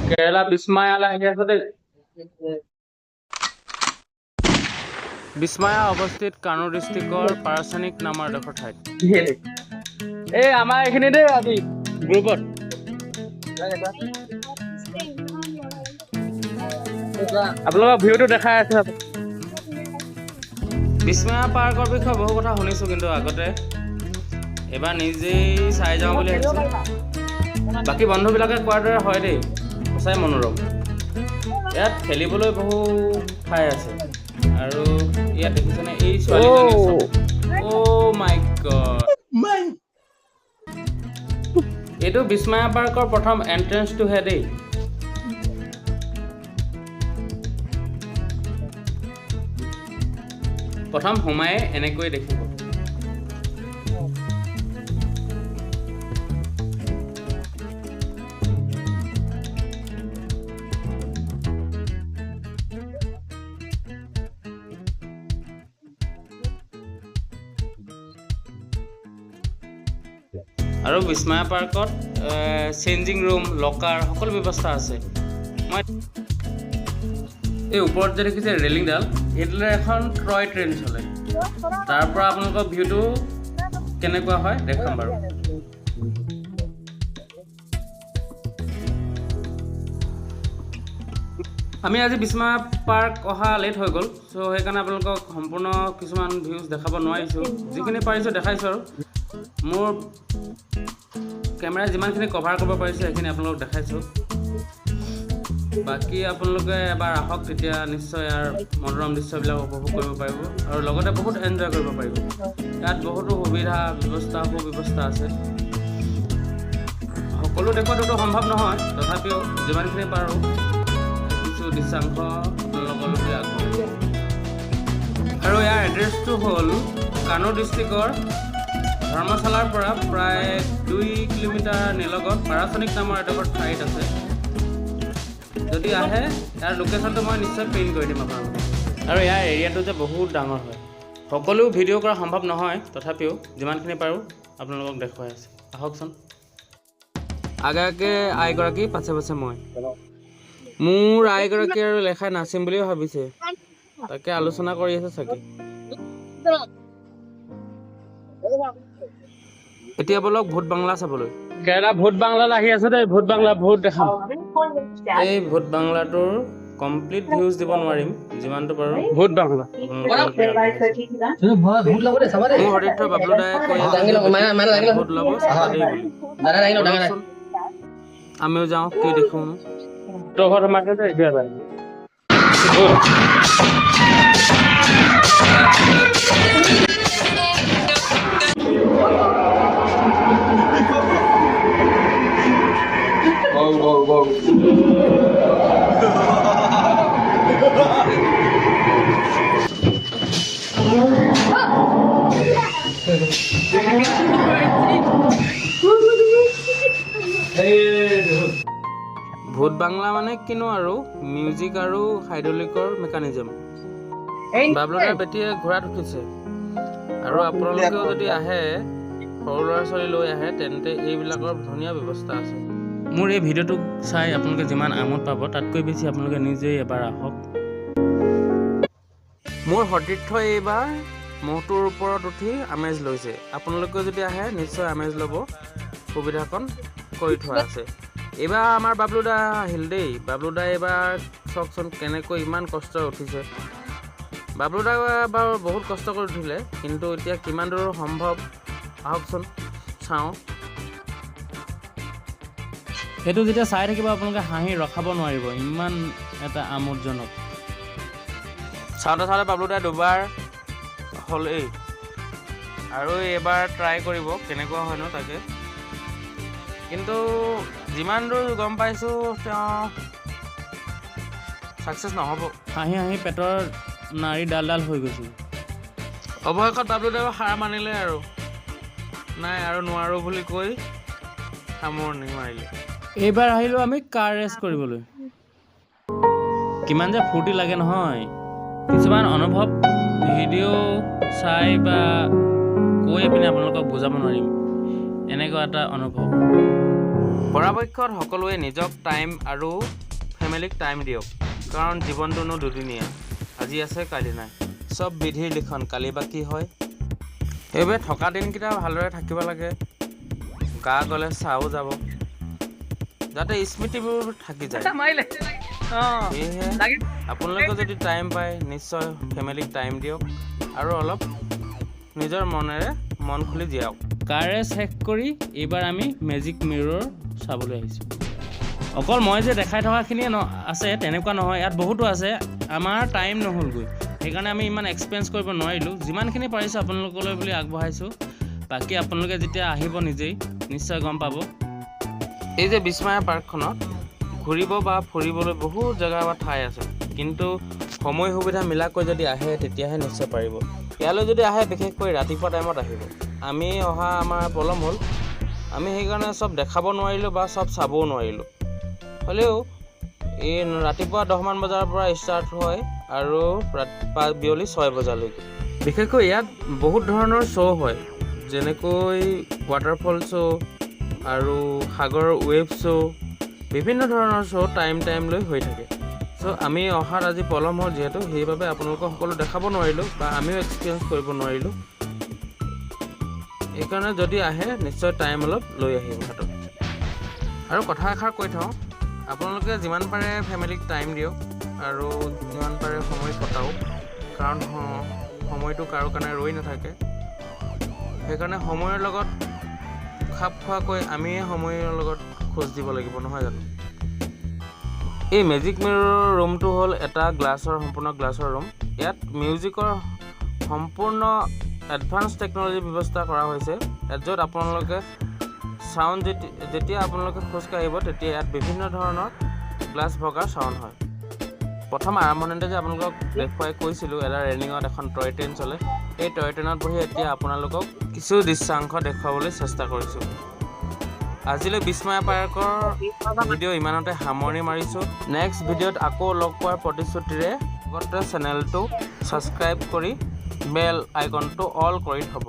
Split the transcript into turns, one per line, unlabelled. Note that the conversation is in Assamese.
কেৰেলা বিস্ময়ালৈ আহি আছে দেই। বিস্ময়া অৱস্থিত কামৰূপ ডিষ্ট্ৰিক্টৰ পাৰছানিক নামৰ এডোখৰ ঠাইত। এই আমাৰ এইখিনি দেই আজি গ্ৰুপত আপোনালোকৰ ভিউটো দেখাই আছে। বিস্ময়া পাৰ্কৰ বিষয়ে বহু কথা শুনিছোঁ, কিন্তু আগতে এবাৰ নিজেই চাই যাওঁ বুলি ভাবিছোঁ। বাকী বন্ধুবিলাকে কোৱাৰ দৰে হয় দেই, সঁচাই মনোৰম। ইয়াত খেলিবলৈ বহু ঠাই আছে আৰু ইয়াত দেখিছেনে এই ছোৱালীজনী। অ' মাই গড, এইটো বিস্ময়া পাৰ্কৰ প্ৰথম এণ্ট্ৰেঞ্চটোহে দেই। প্ৰথম সোমায়ে এনেকৈ দেখিব। আৰু বিস্ময়া পাৰ্কত চেঞ্জিং ৰুম, লকাৰ সকলো ব্যৱস্থা আছে। মই এই ওপৰত যে দেখিছে ৰেলিংডাল, এইডালে এখন টয় ট্ৰেইন চলে। তাৰ পৰা আপোনালোকৰ ভিউটো কেনেকুৱা হয় দেখাম বাৰু। আমি আজি বিস্ময়া পাৰ্ক অহা লেট হৈ গ'ল, চ' সেইকাৰণে আপোনালোকক সম্পূৰ্ণ কিছুমান ভিউজ দেখাব নোৱাৰিছোঁ। যিখিনি পাৰিছোঁ দেখাইছোঁ আৰু মোৰ কেমেৰাই যিমানখিনি কভাৰ কৰিব পাৰিছোঁ সেইখিনি আপোনালোকক দেখাইছোঁ। বাকী আপোনালোকে এবাৰ আহক, তেতিয়া নিশ্চয় ইয়াৰ মনোৰম দৃশ্যবিলাক উপভোগ কৰিব পাৰিব আৰু লগতে বহুত এনজয় কৰিব পাৰিব। ইয়াত বহুতো সুবিধা সুব্যৱস্থা আছে। সকলো দেখুৱাটোতো সম্ভৱ নহয়, তথাপিও যিমানখিনি পাৰোঁ কিছু দৃশ্যাংশ আপোনালোকলৈকে আগবঢ়াইছোঁ। আৰু ইয়াৰ এড্ৰেছটো হ'ল কামৰূপ ডিষ্ট্ৰিক্টৰ ধৰ্মশালাৰ পৰা প্ৰায় 2 কিলোমিটাৰ নিলগত পাৰছানিক নামৰ এডোখৰ ঠাইত আছে। যদি আহে ইয়াৰ লোকেশ্যনটো মই নিশ্চয় প্ৰিণ্ট কৰি দিম আপোনালোকক। আৰু ইয়াৰ এৰিয়াটো যে বহুত ডাঙৰ হয়, সকলো ভিডিঅ' কৰা সম্ভৱ নহয়, তথাপিও যিমানখিনি পাৰোঁ আপোনালোকক দেখুৱাই আছোঁ। আহকচোন। আগে আইগৰাকী, পাছে পাছে মই। মোৰ আইগৰাকী আৰু লেখাই নাচিম বুলিও ভাবিছে, তাকে আলোচনা কৰি আছে চাগে। এতিয়া বলক ভূত বাংলা চাবলৈ। কেৰেলা ভূত বাংলালৈ আহি আছে দেই। ভূত বাংলা ভূত দেখাম। এই ভূত বাংলাটোৰ কমপ্লিট ভিউজ দিব নোৱাৰিম, যিমানটো পাৰোঁ। ভূত বাংলা মোৰ সতীৰ্থ বাবলু দাই কৈ আছে ভূত ল'ব চাবা দেই বুলি। আমিও যাওঁ, কি দেখোঁ। তোৰ ঘৰত সোমাইছে যে এতিয়া যায়। ভূত বাংলা মানে কিনো আৰু মিউজিক আৰু হাইড্ৰলিকৰ মেকানিজম। বাবলুদাৰ বেটীয়ে ঘোঁৰাত উঠিছে। আৰু আপোনালোকেও যদি আহে, সৰু ল'ৰা ছোৱালী লৈ আহে, তেন্তে এইবিলাকৰ ধুনীয়া ব্যৱস্থা আছে। মোৰ এই ভিডিঅ'টো চাই আপোনালোকে যিমান আমোদ পাব, তাতকৈ বেছি আপোনালোকে নিজেই এবাৰ আহক। মোৰ সতীৰ্থই এইবাৰ মহটোৰ ওপৰত উঠি আমেজ লৈছে। আপোনালোকেও যদি আহে নিশ্চয় আমেজ ল'ব। সুবিধাকণ কৰি থোৱা আছে। এইবাৰ আমাৰ বাবলুদা আহিল দেই। বাবলুদাই এইবাৰ চাওকচোন কেনেকৈ ইমান কষ্ট উঠিছে। বাবলুদা বাৰু বহুত কষ্ট কৰি উঠিলে, কিন্তু এতিয়া কিমান দূৰ সম্ভৱ আহকচোন চাওঁ। সেইটো যেতিয়া চাই থাকিব আপোনালোকে হাঁহি ৰখাব নোৱাৰিব, ইমান এটা আমোদজনক। চাওঁতে চাওঁতে বাবলুদাই দুবাৰ হ'লেই, আৰু এইবাৰ ট্ৰাই কৰিব কেনেকুৱা হয়নো তাকে। কিন্তু যিমান দূৰ গম পাইছোঁ তেওঁ ছাকচেছ নহ'ব। হাঁহি হাঁহি পেটৰ নাড়ী ডাল হৈ গৈছিল। অৱশেষত বাবলুদাই হাৰ মানিলে আৰু নাই আৰু নোৱাৰোঁ বুলি কৈ সামৰণি মাৰিলে। এইবাৰ আহিলোঁ আমি কাৰ ৰেচ কৰিবলৈ। কিমান যে ফূৰ্তি লাগে নহয়। কিছুমান অনুভৱ ভিডিঅ' চাই বা কৈ পিনে আপোনালোকক বুজাব নোৱাৰিম, এনেকুৱা এটা অনুভৱ। পৰাপক্ষত সকলোৱে নিজক টাইম আৰু ফেমিলিক টাইম দিয়ক, কাৰণ জীৱনটোনো দুদিনীয়া, আজি আছে কালি নাই। চব বিধিৰ লিখন, কালি বা কি হয়। সেইবাবে থকা দিনকেইটা ভালদৰে থাকিব লাগে, গা গ'লে চাও যাব, যাতে স্মৃতিবোৰ থাকি যায়। সেয়েহে আপোনালোকে যদি টাইম পায় নিশ্চয় ফেমিলিক টাইম দিয়ক আৰু অলপ নিজৰ মনেৰে মন খুলি জীয়াওক। কাৰে শেষ কৰি এইবাৰ আমি মেজিক মিৰৰ চাবলৈ আহিছোঁ। অকল মই যে দেখাই থকাখিনিয়ে আছে তেনেকুৱা নহয়, ইয়াত বহুতো আছে। আমাৰ টাইম নহ'লগৈ, সেইকাৰণে আমি ইমান এক্সপেৰিয়েঞ্চ কৰিব নোৱাৰিলোঁ। যিমানখিনি পাৰিছোঁ আপোনালোকলৈ বুলি আগবঢ়াইছোঁ। বাকী আপোনালোকে যেতিয়া আহিব নিজেই নিশ্চয় গম পাব। এই যে বিস্ময়া পাৰ্কখনত ঘূৰিব বা ফুৰিবলৈ বহুত জেগা বা ঠাই আছে, কিন্তু সময় সুবিধা মিলাকৈ যদি আহে তেতিয়াহে নিশ্চয় পাৰিব। ইয়ালৈ যদি আহে বিশেষকৈ ৰাতিপুৱা টাইমত আহিব। আমি অহা আমাৰ পলম হ'ল, আমি সেইকাৰণে চব দেখাব নোৱাৰিলোঁ বা চব চাবও নোৱাৰিলোঁ। হ'লেও এই ৰাতিপুৱা 10মান বজাৰ পৰা ষ্টাৰ্ট হয় আৰু বিয়লি 6 বজালৈকে। বিশেষকৈ ইয়াত বহুত ধৰণৰ শ্ব' হয়, যেনেকৈ ৱাটাৰফল শ্ব' আৰু সাগৰৰ ৱেভ শ্ব', বিভিন্ন ধৰণৰ শ্ব' টাইম লৈ হৈ থাকে। চ' আমি অহাত আজি পলম হ'ল যিহেতু, সেইবাবে আপোনালোকক সকলো দেখাব নোৱাৰিলোঁ বা আমিও এক্সপিৰিয়েঞ্চ কৰিব নোৱাৰিলোঁ। সেইকাৰণে যদি আহে নিশ্চয় টাইম অলপ লৈ আহিব হাতত। আৰু কথা এষাৰ কৈ থওঁ, আপোনালোকে যিমান পাৰে ফেমিলিক টাইম দিয়ক আৰু যিমান পাৰে সময় কটাওক, কাৰণ সময়টো কাৰো কাৰণে ৰৈ নাথাকে। সেইকাৰণে সময়ৰ লগত খাপ খোৱাকৈ আমিয়ে সময়ৰ লগত খোজ দিব লাগিব, নহয় জানো? এই মেজিক মিৰৰৰ ৰুমটো হ'ল এটা সম্পূৰ্ণ গ্লাছৰ ৰুম। ইয়াত মিউজিকৰ সম্পূৰ্ণ এডভান্স টেকন'লজিৰ ব্যৱস্থা কৰা হৈছে, য'ত আপোনালোকে চাউণ্ড যেতিয়া আপোনালোকে খোজকাঢ়িব তেতিয়া ইয়াত বিভিন্ন ধৰণৰ গ্লাছ ভগা চাউণ্ড হয়। প্ৰথম আৰম্ভণিতে যে আপোনালোকক দেখুৱাই কৈছিলোঁ এটা ৰেলিঙত এখন টয় ট্ৰেইন চলে, এই টয় ট্ৰেইনত বহি এতিয়া আপোনালোকক কিছু দৃশ্যাংশ দেখুৱাবলৈ চেষ্টা কৰিছোঁ। আজিলৈ বিস্ময়া পাৰ্কৰ ভিডিঅ' ইমানতে সামৰণি মাৰিছোঁ। নেক্সট ভিডিঅ'ত আকৌ লগ পোৱাৰ প্ৰতিশ্ৰুতিৰে চেনেলটো ছাবস্ক্ৰাইব কৰি বেল আইকনটো অল কৰি থ'ব।